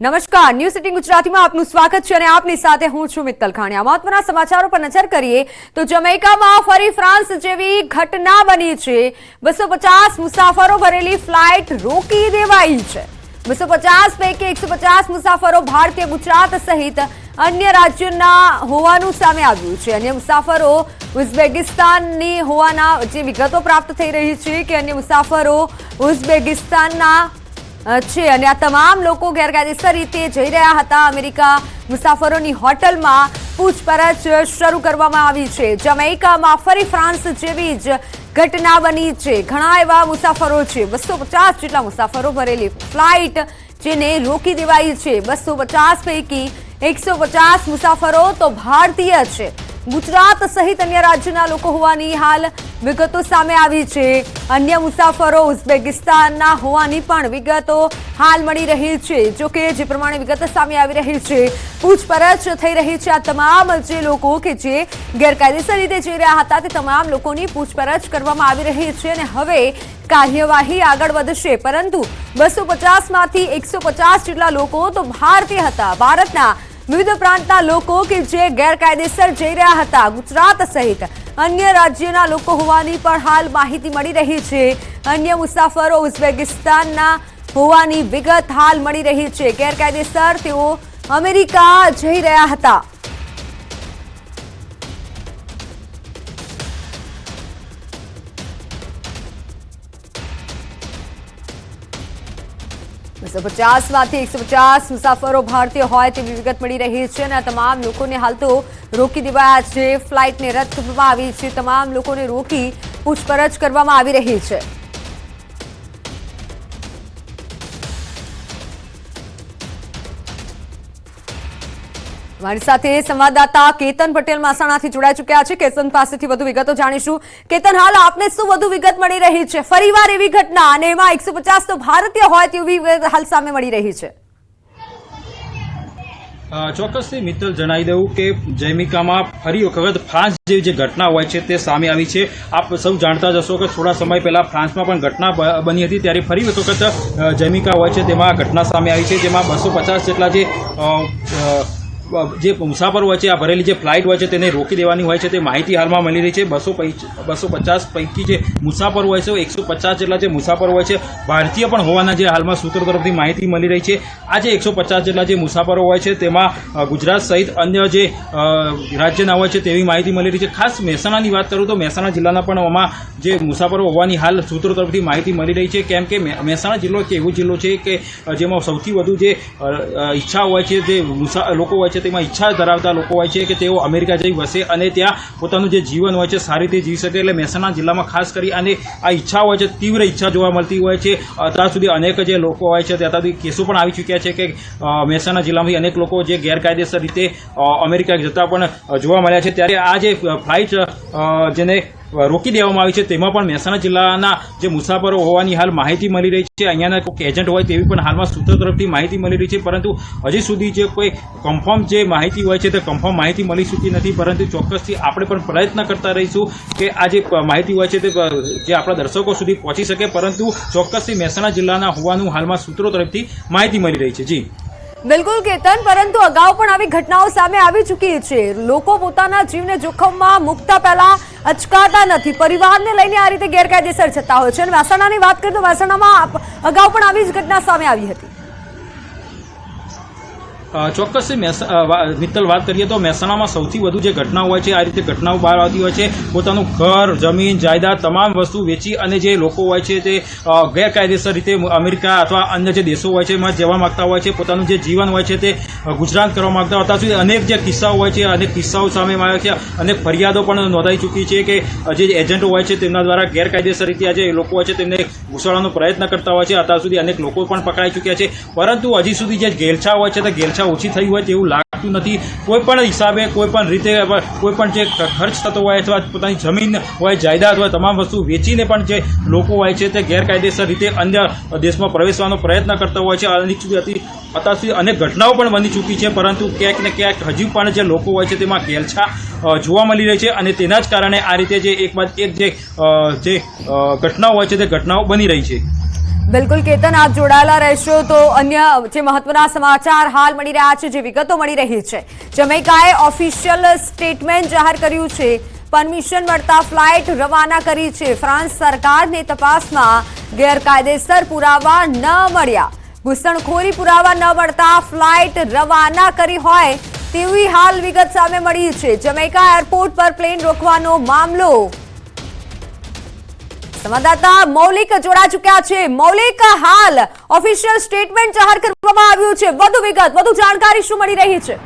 નમસ્કાર, news city ગુજરાતીમાં આપનું સ્વાગત છે અને આપની સાથે હું છું મિત્તલ ખાણિયા। મહત્વના સમાચારો પર નજર કરીએ તો જમૈકામાં ફરી ફ્રાન્સ જેવી ઘટના બની છે। 250 મુસાફરો ભરેલી ફ્લાઇટ રોકી દેવાઈ છે। 250 પૈકી 150 મુસાફરો ભારતીય ગુજરાત સહિત અન્ય રાજ્યોના હોવાનું સામે આવ્યું છે। અન્ય મુસાફરો ઉઝબેકિસ્તાનની હોવાના જે વિગતો પ્રાપ્ત થઈ રહી છે કે અન્ય મુસાફરો ઉઝબેકિસ્તાનના છે અને આ તમામ લોકો ગેરકાયદેસર રીતે જઈ રહ્યા હતા। અમેરિકા મુસાફરોની હોટલમાં પૂછપરછ શરૂ કરવામાં આવી છે। જમૈકામાં ફરી ફ્રાન્સ જેવી જ ઘટના બની છે। ઘણા એવા મુસાફરો છે, 250 જેટલા મુસાફરો ભરેલી ફ્લાઇટ જેને રોકી દેવાઈ છે। 250 પૈકી 150 મુસાફરો તો ભારતીય છે। ગુજરાત સહિત અન્ય રાજ્યના લોકો હોવાની હાલ વિગતો સામે આવી છે। અન્ય મુસાફરો ઉઝબેકિસ્તાનના હોવાની પણ વિગતો હાલ મળી રહી છે। જો કે જે પ્રમાણે વિગતો સામે આવી રહી છે, પૂછપરછ થઈ રહી છે। આ તમામ જે લોકો કે જે ગેરકાયદેસર રીતે જઈ રહ્યા હતા તે તમામ લોકોની પૂછપરછ કરવામાં આવી રહી છે અને હવે કાર્યવાહી આગળ વધશે। પરંતુ 250 માંથી 150 જેટલા લોકો તો ભારતીય હતા। ભારતના વિવિધ પ્રાંતના લોકો કે જે ગેરકાયદેસર જઈ રહ્યા હતા, ગુજરાત સહિત અન્ય રાજ્યના લોકો હોવાની પણ હાલ માહિતી મળી રહી છે। અન્ય મુસાફરો ઉઝબેકિસ્તાનના હોવાની વિગત હાલ મળી રહી છે। ગેરકાયદેસર તેઓ અમેરિકા જઈ રહ્યા હતા। માંથી 150 મુસાફરો ભારતીય હોય તેવી વિગત મળી રહી છે અને આ તમામ લોકોને હાલ તો રોકી દેવાયા છે। ફ્લાઇટને રદ કરવામાં આવી છે। તમામ લોકોને રોકી પૂછપરછ કરવામાં આવી રહી છે। हमारी સાથે સંવાદદાતા કેતન પટેલ મહેસાણાથી જોડાઈ ચૂક્યા છે। કેતન પાસેથી વધુ વિગતો જાણીશું। કેતન, હાલ આપને શું વધુ વિગત મળી રહી છે? ફરીવાર એવી ઘટના અને એમાં 150 તો ભારતીય હોય તેવી હાલ સામે મળી રહી છે। ચોક્કસથી મિત્તલ જણાવી દઉં કે જમૈકામાં ફરી વખત ફ્રાન્સ જેવી જે ઘટના હોય છે તે સામે આવી છે। આપ સૌ જાણતા જ હશો કે થોડા સમય પહેલા ફ્રાન્સમાં પણ ઘટના બની હતી, ત્યારે ફરી વખત જમૈકા હોય છે તેમાં ઘટના સામે આવી છે, જેમાં 250 જેટલા જે મુસાફર હોય છે, આ ભરેલી જે ફ્લાઇટ હોય છે તેને રોકી દેવાની હોય છે તે માહિતી હાલમાં મળી રહી છે। 250 પૈકી જે મુસાફર હોય છે, 150 જેટલા જે મુસાફર હોય છે ભારતીય પણ હોવાના જે હાલમાં સૂત્રો તરફથી માહિતી મળી રહી છે। આ જે 150 જેટલા જે મુસાફરો હોય છે તેમાં ગુજરાત સહિત અન્ય જે રાજ્યના હોય છે તેવી માહિતી મળી રહી છે। ખાસ મહેસાણાની વાત કરું તો મહેસાણા જિલ્લાના પણ આમાં જે મુસાફરો હોવાની હાલ સૂત્રો તરફથી માહિતી મળી રહી છે, કેમ કે મહેસાણા જિલ્લો એક એવો જિલ્લો છે કે જેમાં સૌથી વધુ જે ઈચ્છા હોય છે, જે લોકો હોય છે તેમાં ઈચ્છા ધરાવતા લોકો હોય છે કે તેઓ અમેરિકા જઈ વસે અને ત્યાં પોતાનું જે જીવન હોય છે સારી રીતે જીવી શકે। એટલે મહેસાણા જિલ્લામાં ખાસ કરી અને આ ઈચ્છા હોય છે, તીવ્ર ઈચ્છા જોવા મળતી હોય છે। અત્યાર સુધી અનેક જે લોકો હોય છે ત્યાં સુધી કેસો પણ આવી ચૂક્યા છે કે મહેસાણા જિલ્લામાંથી અનેક લોકો જે ગેરકાયદેસર રીતે અમેરિકા જતા પણ જોવા મળ્યા છે। ત્યારે આ જે ફ્લાઇટ જેને રોકી દેવામાં આવી છે તેમાં પણ મહેસાણા જિલ્લાના જે મુસાફરો હોવાની હાલ માહિતી મળી રહી છે। અહીંયાના કોઈ એજન્ટ હોય તેવી પણ હાલમાં સૂત્રો તરફથી માહિતી મળી રહી છે, પરંતુ હજી સુધી જે કોઈ કન્ફર્મ જે માહિતી હોય છે તે કન્ફર્મ માહિતી મળી ચૂકી નથી। પરંતુ ચોક્કસથી આપણે પણ પ્રયત્ન કરતા રહીશું કે આ જે માહિતી હોય છે તે જે આપણા દર્શકો સુધી પહોંચી શકે, પરંતુ ચોક્કસથી મહેસાણા જિલ્લાના હોવાનું હાલમાં સૂત્રો તરફથી માહિતી મળી રહી છે। જી બિલકુલ કેતન, પરંતુ અગાઉ પણ આવી ઘટનાઓ સામે આવી ચૂકી છે। લોકો પોતાના જીવને જોખમમાં મૂકતા પહેલા અચકાતા નથી, પરિવારને લઈને આ રીતે ગેરકાયદેસર જતા હોય છે। અને મહેસાણાની વાત કરીએ તો મહેસાણામાં અગાઉ પણ આવી જ ઘટના સામે આવી હતી। ચોક્કસથી મિત્તલ વાત કરીએ તો મહેસાણામાં સૌથી વધુ જે ઘટનાઓ હોય છે આ રીતે ઘટનાઓ બહાર આવતી હોય છે। પોતાનું ઘર, જમીન, જાયદાદ તમામ વસ્તુ વેચી અને જે લોકો હોય છે તે ગેરકાયદેસર રીતે અમેરિકા અથવા અન્ય જે દેશો હોય છે એમાં જવા માગતા હોય છે। પોતાનું જે જીવન હોય છે તે ગુજરાન કરવા માગતા હતા સુધી અનેક જે કિસ્સાઓ હોય છે, અનેક કિસ્સાઓ સામે આવ્યા છે, અનેક ફરિયાદો પણ નોંધાઈ ચૂકી છે કે જે એજન્ટો હોય છે તેમના દ્વારા ગેરકાયદેસર રીતે જે લોકો હોય છે તેમને ઘૂસવાનો પ્રયત્ન કરતા હોય છે। અત્યાર સુધી અનેક લોકો પણ પકડાઈ ચૂક્યા છે, પરંતુ હજી સુધી જે ઘેલછા હોય છે તે ઘેલછા ઓછી થઈ હોય તેવું લાગતું નથી। કોઈ પણ હિસાબે, કોઈ પણ રીતે, કોઈ પણ જે ખર્ચ થતો હોય અથવા પોતાની જમીન હોય, જાયદાદ હોય, તમામ વસ્તુ વેચીને પણ જે લોકો હોય છે તે ગેરકાયદેસર રીતે અન્ય દેશમાં પ્રવેશવાનો પ્રયત્ન કરતા હોય છે। અત્યાર સુધી અનેક ઘટનાઓ પણ બની ચૂકી છે, પરંતુ ક્યાંક ને ક્યાંક હજુ પણ જે લોકો હોય છે તેમાં ઘેલછા જોવા મળી રહી છે અને તેના જ કારણે આ રીતે જે એક બાદ એક જે ઘટનાઓ હોય છે તે ઘટનાઓ બની રહી છે। બિલકુલ કેતન, આપ જોડાયેલા રહેશો તો અન્ય જે મહત્વના સમાચાર હાલ મળી રહ્યા છે, જે વિગતો મળી રહી છે, જમૈકાએ ઓફિશિયલ સ્ટેટમેન્ટ જાહેર કર્યું છે, પરમિશન મળતા ફ્લાઇટ રવાના કરી છે. ફ્રાન્સ સરકારને તપાસમાં ગેરકાયદેસર પુરાવા ન મળ્યા, ઘૂસણખોરી પુરાવા ન મળતા ફ્લાઇટ રવાના કરી હોય તેવી હાલ વિગત સામે મળી છે. જમૈકા એરપોર્ટ પર પ્લેન રોકવાનો મામલો. સંવાદદાતા મૌલિક જોડા ચુક્યા છે. મૌલિક, હાલ ઓફિશિયલ સ્ટેટમેન્ટ જાહેર કરવામાં આવ્યું છે, વધુ વિગત, વધુ જાણકારી શું મળી રહી છે?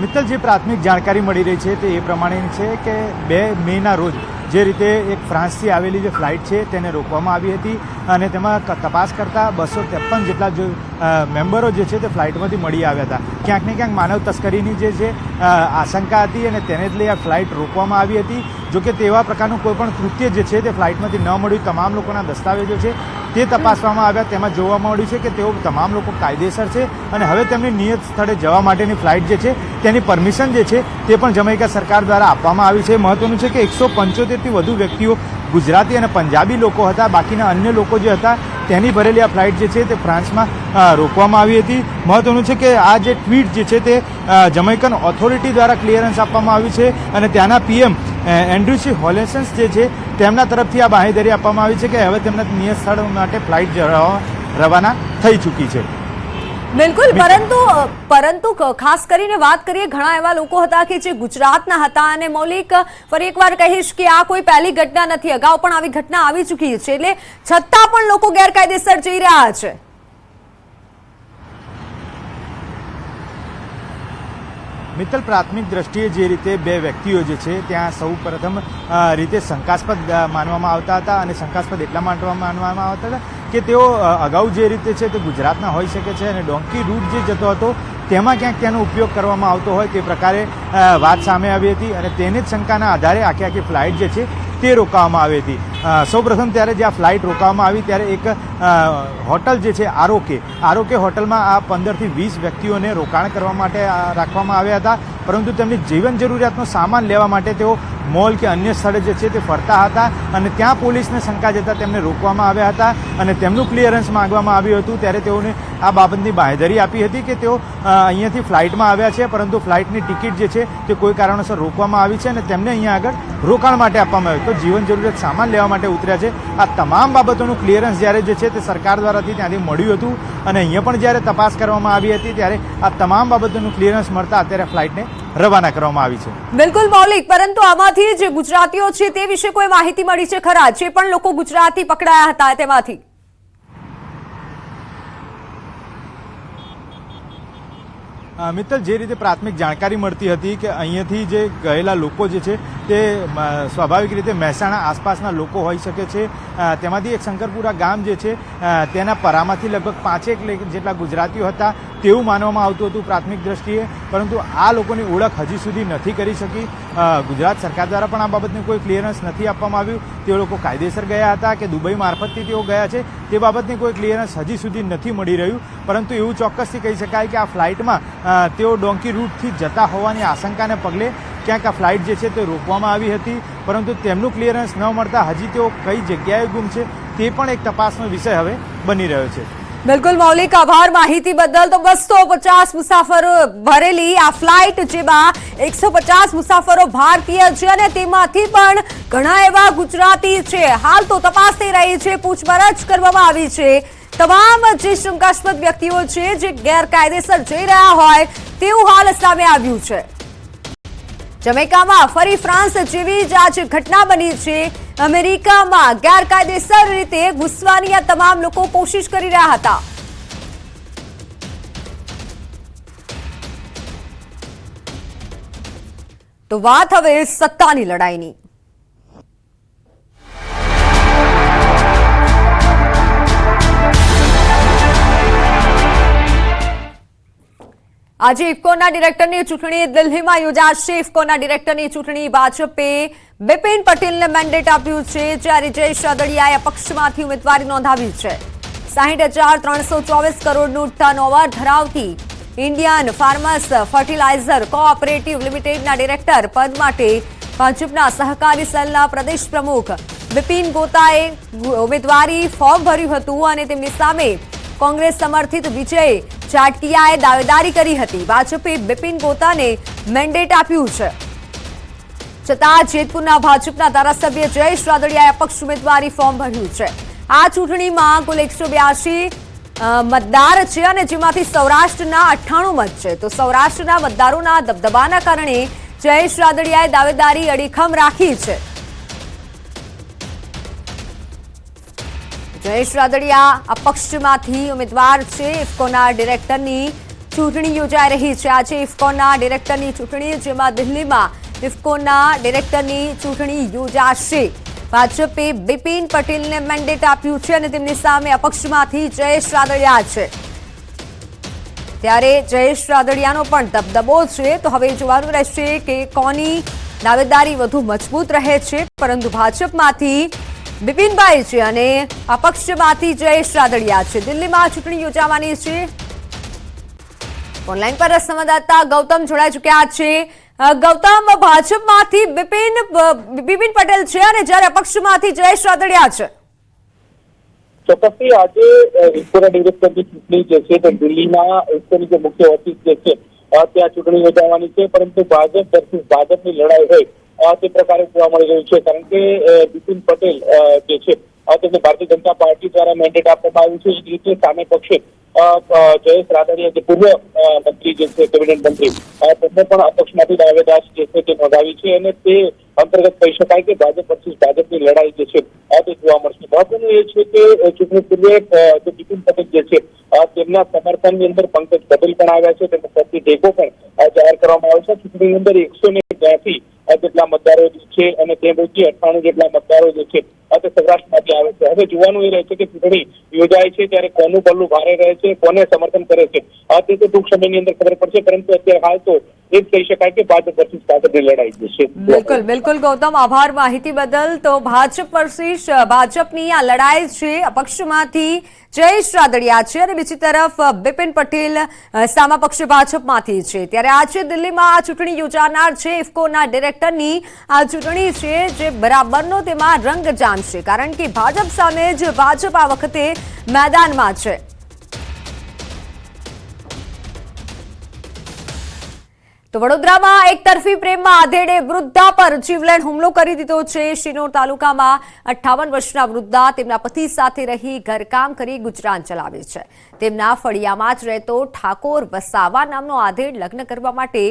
મિત્તલ, જે પ્રાથમિક જાણકારી મળી રહી છે તે એ પ્રમાણેની છે કે 2 મેના રોજ જે રીતે એક ફ્રાન્સથી આવેલી જે ફ્લાઇટ છે તેને રોકવામાં આવી હતી અને તેમાં તપાસ કરતા 253 જેટલા મેમ્બરો જે છે તે ફ્લાઇટમાંથી મળી આવ્યા હતા. ક્યાંક ને ક્યાંક માનવ તસ્કરીની જે છે આશંકા હતી અને તેને જ લઈ આ ફ્લાઇટ રોકવામાં આવી હતી. જોકે તેવા પ્રકારનું કોઈ પણ કૃત્ય જે છે તે ફ્લાઇટમાંથી ન મળ્યું. તમામ લોકોના દસ્તાવેજો છે તે તપાસવામાં આવ્યા, તેમાં જોવા મળ્યું છે કે તેઓ તમામ લોકો કાયદેસર છે અને હવે તેમની નિયત સ્થળે જવા માટેની ફ્લાઇટ જે છે તેની પરમિશન જે છે તે પણ જમૈકા સરકાર દ્વારા આપવામાં આવી છે. મહત્વનું છે કે 175થી વધુ વ્યક્તિઓ ગુજરાતી અને પંજાબી લોકો હતા. બાકીના અન્ય લોકો જે હતા તેની ભરેલી આ ફ્લાઇટ જે છે તે ફ્રાન્સમાં રોકવામાં આવી હતી. મહત્વનું છે કે આ જે ટ્વીટ જે છે તે જમૈકન ઓથોરિટી દ્વારા ક્લિયરન્સ આપવામાં આવ્યું છે અને ત્યાંના પીએમ એન્ડ્રુસી હોલેસન્સ જે છે તેમના તરફથી આ બાંહેધરી આપવામાં આવી છે કે હવે તેમના નિયત સ્થળ માટે ફ્લાઇટ રવાના થઈ ચૂકી છે. બિલકુલ, પરંતુ ખાસ કરીને વાત કરીએ, ઘણા એવા લોકો હતા કે જે ગુજરાતના હતા અને મૌલિક, ફરી એકવાર કહીશ કે આ કોઈ પહેલી ઘટના નથી, અગાઉ પણ આવી ઘટના આવી ચૂકી છે, એટલે છતાં પણ લોકો ગેરકાયદેસર જઈ રહ્યા છે. મિત્તલ, પ્રાથમિક દ્રષ્ટિએ જે રીતે 2 વ્યક્તિઓ જે છે ત્યાં સૌ પ્રથમ રીતે શંકાસ્પદ માનવામાં આવતા હતા અને શંકાસ્પદ એટલા માનવામાં આવતા હતા કે તેઓ અગાઉ જે રીતે છે તે ગુજરાતના હોઈ શકે છે અને ડોંકી રૂટ જે જતો હતો તેમાં ક્યાંક તેનો ઉપયોગ કરવામાં આવતો હોય તે પ્રકારે વાત સામે આવી હતી અને તેને જ શંકાના આધારે આખી ફ્લાઇટ જે છે તે રોકાવામાં આવી હતી. સૌપ્રથમ ત્યારે જે આ ફ્લાઇટ રોકાવામાં આવી ત્યારે એક હોટલ જે છે આરોકે હોટલમાં આ 15થી 20 વ્યક્તિઓને રોકાણ કરવા માટે રાખવામાં આવ્યા હતા, પરંતુ તેમની જીવન જરૂરિયાતનો સામાન લેવા માટે તેઓ મોલ કે અન્ય સ્થળે જે છે તે ફરતા હતા અને ત્યાં પોલીસને શંકા જતા તેમને રોકવામાં આવ્યા હતા અને તેમનું ક્લિયરન્સ માંગવામાં આવ્યું હતું. ત્યારે તેઓને આ બાબતની બાંહેધરી આપી હતી કે તેઓ અહીંયાથી ફ્લાઇટમાં આવ્યા છે, પરંતુ ફ્લાઇટની ટિકિટ જે છે તે કોઈ કારણોસર રોકવામાં આવી છે અને તેમને અહીંયા આગળ રોકાણ માટે આપવામાં આવ્યું, તો જીવન જરૂરિયાત સામાન લેવા માટે ઉતર્યા છે. આ તમામ બાબતોનું ક્લિયરન્સ જ્યારે જે છે તે સરકાર દ્વારાથી ત્યાંથી મળ્યું હતું અને અહીંયા પણ જ્યારે તપાસ કરવામાં આવી હતી ત્યારે આ તમામ બાબતોનું ક્લિયરન્સ મળતા અત્યારે ફ્લાઇટને રવાના કરવામાં આવી છે. બિલકુલ મૌલિક, પરંતુ આમાંથી જે ગુજરાતીઓ છે તે વિશે કોઈ માહિતી મળી છે ખરા? જે પણ લોકો ગુજરાતી પકડાયા હતા તેમાંથી મિત્તલ, જે રીતે પ્રાથમિક જાણકારી મળતી હતી કે અહીંયાથી જે ગયેલા લોકો જે છે તે સ્વાભાવિક રીતે મહેસાણા આસપાસના લોકો હોઈ શકે છે. તેમાંથી એક શંકરપુરા ગામ જે છે તેના પરામાંથી લગભગ 5 જેટલા ગુજરાતીઓ હતા તેવું માનવામાં આવતું હતું પ્રાથમિક દ્રષ્ટિએ, પરંતુ આ લોકોની ઓળખ હજી સુધી નથી કરી શકી. ગુજરાત સરકાર દ્વારા પણ આ બાબતનું કોઈ ક્લિયરન્સ નથી આપવામાં આવ્યું. તેઓ લોકો કાયદેસર ગયા હતા કે દુબઈ મારફતથી તેઓ ગયા છે તે બાબતની કોઈ ક્લિયરન્સ હજી સુધી નથી મળી રહ્યું. પરંતુ એવું ચોક્કસથી કહી શકાય કે આ ફ્લાઇટમાં તેઓ ડોંકી રૂટથી જતા હોવાની આશંકાને પગલે ક્યાંક આ ફ્લાઇટ જે છે તે રોકવામાં આવી હતી, પરંતુ તેમનું ક્લિયરન્સ ન મળતા હજી તેઓ કઈ જગ્યાએ ગુમ છે તે પણ એક તપાસનો વિષય હવે બની રહ્યો છે. બિલકુલ મૌલિક, આભાર માહિતી બદલ. તો 250 મુસાફરો ભરેલી આ ફ્લાઇટ, જેમાં 150 મુસાફરો ભારતીય છે અને તેમાંથી પણ ઘણા એવા ગુજરાતી છે. હાલ તો તપાસ થઈ રહી છે, પૂછપરછ કરવામાં આવી છે. તમામ જે શંકાસ્પદ વ્યક્તિઓ છે જે ગેરકાયદેસર જઈ રહ્યા હોય તેવું હાલ સામે આવ્યું છે. જમૈકામાં ફરી ફ્રાન્સ જેવી જ આજે ઘટના બની છે. અમેરિકામાં ગેરકાયદેસર રીતે ઘૂસવાની આ તમામ લોકો કોશિશ કરી રહ્યા હતા. તો વાત હવે સત્તાની લડાઈની. આજે ઇફકોના ડિરેક્ટરની ચૂંટણી દિલ્હીમાં યોજાશે. ઇફકોના ડિરેક્ટરની ચૂંટણી ભાજપે બિપિન પટેલને મેન્ડેટ આપ્યું છે, જ્યારે જયેશ રાદડિયાએ અપક્ષમાંથી ઉમેદવારી નોંધાવી છે. 60,324 કરોડનું ટર્નઓવર ધરાવતી ઇન્ડિયન ફાર્મર્સ ફર્ટિલાઇઝર કોઓપરેટિવ લિમિટેડના ડિરેક્ટર પદ માટે ભાજપના સહકારી સેલના પ્રદેશ પ્રમુખ બિપિન ગોતાએ ઉમેદવારી ફોર્મ ભર્યું હતું અને તેમની સામે કોંગ્રેસ સમર્થિત વિજય ચાટકિયાએ દાવેદારી કરી હતી. ભાજપે બિપિન ગોતાને મેન્ડેટ આપ્યું છે. છતાં જેતપુરના ભાજપના ધારાસભ્ય જયેશ રાદડિયાએ અપક્ષ ઉમેદવારી ફોર્મ ભર્યું છે. આ ચૂંટણીમાં કુલ 182 મતદાર છે અને જેમાંથી સૌરાષ્ટ્રના 98 મત છે. તો સૌરાષ્ટ્રના મતદારોના દબદબાના કારણે જયેશ રાદડિયાએ દાવેદારી અડીખમ રાખી છે. જયેશ રાદડિયા અપક્ષમાંથી ઉમેદવાર છે. ઇફકોના ડિરેક્ટરની ચૂંટણી યોજાઈ રહી છે. આજે ઇફકોના ડિરેક્ટરની ચૂંટણી, જેમાં દિલ્હીમાં ઇફકોના ડિરેક્ટરની ચૂંટણી યોજાશે. ભાજપે બિપિન પટેલને મેન્ડેટ આપ્યું છે અને તેમની સામે અપક્ષમાંથી જયેશ રાદડિયા છે. ત્યારે જયેશ રાદડિયાનો પણ દબદબો છે. તો હવે જોવાનું રહેશે કે કોની દાવેદારી વધુ મજબૂત રહે છે. પરંતુ ભાજપમાંથી બિપિનભાઈ છે અને અપક્ષમાંથી જયેશ રાદડિયા છે. દિલ્હીમાં ચૂંટણી યોજાવાની છે. ઓનલાઈન પર સંવાદદાતા ગૌતમ જોડાઈ ચૂક્યા છે. ગૌતમ, ભાજપમાંથી બિપિન પટેલ છે અને જ્યારે અપક્ષમાંથી જયેશ રાદડિયા છે. ચોક્કસથી આજે ઇફકોના ડિરેક્ટરની ચૂંટણી જે છે તે દિલ્હીના ઇફકોની જે મુખ્ય ઓફિસ જે છે ત્યાં ચૂંટણી યોજાવાની છે. પરંતુ ભાજપ versus ભાજપની લડાઈ હોય તે પ્રકારે જોવા મળી રહ્યું છે. કારણ કે બિપિન પટેલ જે છે તેમને ભારતીય જનતા પાર્ટી દ્વારા મેન્ડેટ આપવામાં આવ્યું છે. એ જ રીતે સામે પક્ષે જયેશ રાદડિયા જે પૂર્વ મંત્રી જે છે, કેબિનેટ મંત્રી, તેમને પણ અપક્ષમાંથી દાવેદારી જે છે તે નોંધાવી છે અને તે અંતર્ગત કહી શકાય કે ભાજપ versus ભાજપની લડાઈ જે છે તે જોવા મળશે. મહત્વનું એ છે કે ચૂંટણી પૂર્વે જે બિપિન પટેલ જે છે તેમના સમર્થનની અંદર પંકજ પટેલ પણ આવ્યા છે. તેમનો પ્રતિ ટેકો પણ જાહેર કરવામાં આવ્યો છે. ચૂંટણીની અંદર 182 જેટલા મતદારો છે અને તે પૈકી 98 જેટલા મતદારો જે છે તે સૌરાષ્ટ્રમાંથી આવે છે. હવે જોવાનું એ રહે છે કે ચૂંટણી યોજાય છે ત્યારે કોનું પલ્લું ભારે રહે છે, કોને સમર્થન કરે છે તે તો ટૂંક સમયની અંદર ખબર પડશે. પરંતુ અત્યારે હાલ તો એ જ કહી શકાય કે ભાજપ versus ભાજપની લડાઈ જે છે. બિલકુલ બિલકુલ ગૌતમ, આભાર માહિતી બદલ. તો ભાજપ versus ભાજપની આ લડાઈ છે. અપક્ષમાંથી જયેશ રાદડિયા છે અને બીજી તરફ બિપિન પટેલ સામા પક્ષે ભાજપમાંથી છે. ત્યારે આજે દિલ્હીમાં આ ચૂંટણી યોજાનાર છે. ઇફકોના ડિરેક્ટરની આ ચૂંટણી છે જે બરાબરનો તેમાં રંગ જામશે. કારણ કે ભાજપ સામે જ ભાજપ આ વખતે મેદાનમાં છે. તો વડોદરામાં એક તરફી પ્રેમમાં આધેડે વૃદ્ધા પર જીવલેણ હુમલો કરી દીધો છે. શિનોર તાલુકામાં 58 વર્ષના વૃદ્ધા તેમના પતિ સાથે રહી ઘરકામ કરી ગુજરાન ચલાવે છે. તેમના ફળિયામાં જ રહેતો ઠાકોર વસાવા નામનો આધેડ લગ્ન કરવા માટે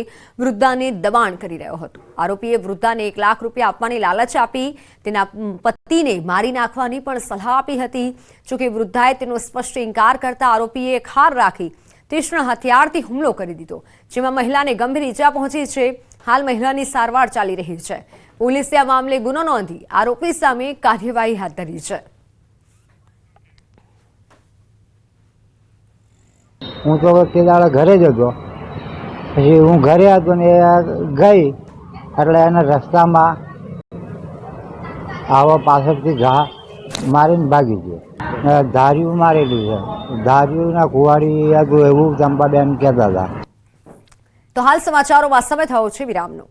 વૃદ્ધાને દબાણ કરી રહ્યો હતો. આરોપીએ વૃદ્ધાને 1 લાખ રૂપિયા આપવાની લાલચ આપી તેના પતિને મારી નાખવાની પણ સલાહ આપી હતી. જોકે વૃદ્ધાએ તેનો સ્પષ્ટ ઇનકાર કરતા આરોપીએ ખાર રાખી તીક્ષ્ણ હથિયારથી હુમલો કરી દીધો, જેમાં મહિલાને ગંભીર ઈજા પહોંચી છે. હાલ મહિલાની સારવાર ચાલી રહી છે. પોલીસે આ મામલે ગુનો નોંધી આરોપી સામે કાર્યવાહી હાથ ધરી છે. હું તો તે દાડે ઘરે જ હતો. પછી હું ઘરે હતો ને ગઈ એટલે એના રસ્તામાં આવા પાછળથી ઘા મારીને ભાગી ગયો. ધાર્યું મારેલું છે. ધાર્યુંના કુવાડી હતું એવું ચંપાબેન કહેતા હતા. તો હાલ સમાચારોમાં સમય થયો છે વિરામનો.